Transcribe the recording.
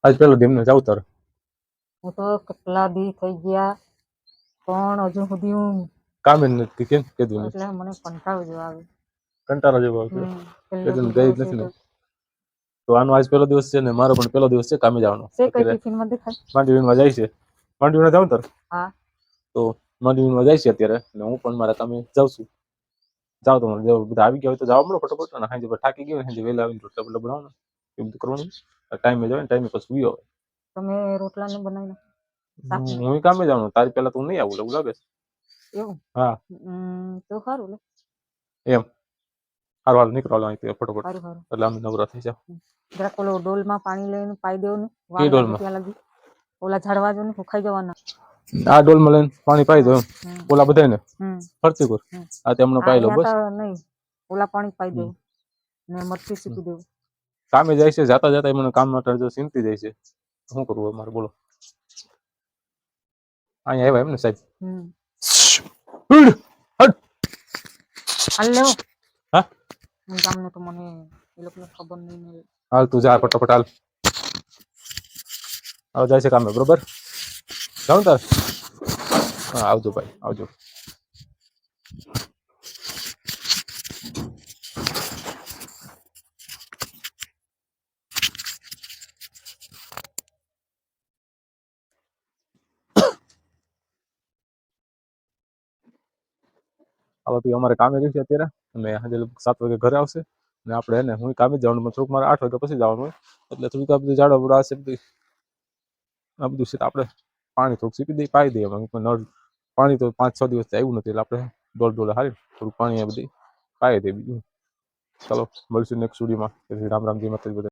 આજ પેલો દી એમને જાવ તારે હું તો કેટલા દી થઈ ગયા પણ હજુ સુધી હું કામે જ નથી કેમ કીધું નહીં એટલે મને કંટાળો જેવો આવે. કંટાળો જેવો આવે પહેલો કીધું ગઈ જ દિવસ નથી ને તો તો આનો આજ પહેલો દિવસ છે ને મારો પણ પહેલો દિવસ છે કામે જવાનો છે. કઈ અત્યારે ટિફિનમાં દેખાય? માંડવીમાં જાય છે માંડવીમાં જાવ તાર હા તો માંડવીમાં જાય છે અત્યારે ને હું પણ મારા કામે જાઉં છું જાવ તો બધા આવી ગયા હોય તો જવા મળો ફટોફટ અને હાજે થાકી ગયો હાજે વહેલા આવીને રોટલા બોટલા બનાવો ને એવું બધું કરવાનું ટાઈમે જવાય ને ટાઈમે પછી સુઈ આવે તમે રોટલા ને બનાવી હું કામે જવાનું તારી પહેલા તું નહીં આવું એવું લાગે છે એવું? હા તો સારું લે એમ હારું હાલ નીકળો અહીંથી ફટોફટ સારું સારું એટલે અમે નવરા થઈ જાવ જરાક ઓલો ડોલમાં પાણી લઈને પાઈ દેવાનું કે વાર લાગે ડોલમાં ત્યાં લગી ઓલા ઝાડવા જો ને સુકાઈ જવાના આ ડોલમાં લઈને પાણી પાઈ દો એમ ઓલા બધાને ફરતી કર આ તેમનો પાઈ લો બસ નહીં ઓલા પાણી પાઈ દેવું ને મરચી સીપી દેવું કામે જાય છે જાતા જાતા મને કામ માટે જો ચિંતી જાય છે શું કરવું અમારે બોલો અહીંયા આવ્યા એમ ને સાહેબ હાલ લેવો હા ગામને તો મને એ લોકોને ખબર નહીં ને હાલ તું જા ફટાફટ હાલ હવે જાય છે કામે બરોબર જાઉં તાર હા આવજો ભાઈ આવજો હવે તું અમારે કામે ગઈ છે અત્યારે અને આજે 7 વાગે ઘરે આવશે ને આપણે એને હું કામે જ જવાનું થોડુંક મારે 8 વાગ્યા પછી જવાનું હોય એટલે થોડીક આ બધું ઝાડો બડા હશે બધું આ બધું છે આપણે પાણી થોડુંક સીપી દઈ પાઈ દઈએ નળ પાણી તો 5-6 દિવસથી આવ્યું નથી એટલે આપણે ડોલ હારી થોડુંક પાણી આ બધી પાઈ દઈએ બીજું ચાલો મળશું નેક્સ્ટ વિડીયોમાં રામ રામજી માતાજી બધા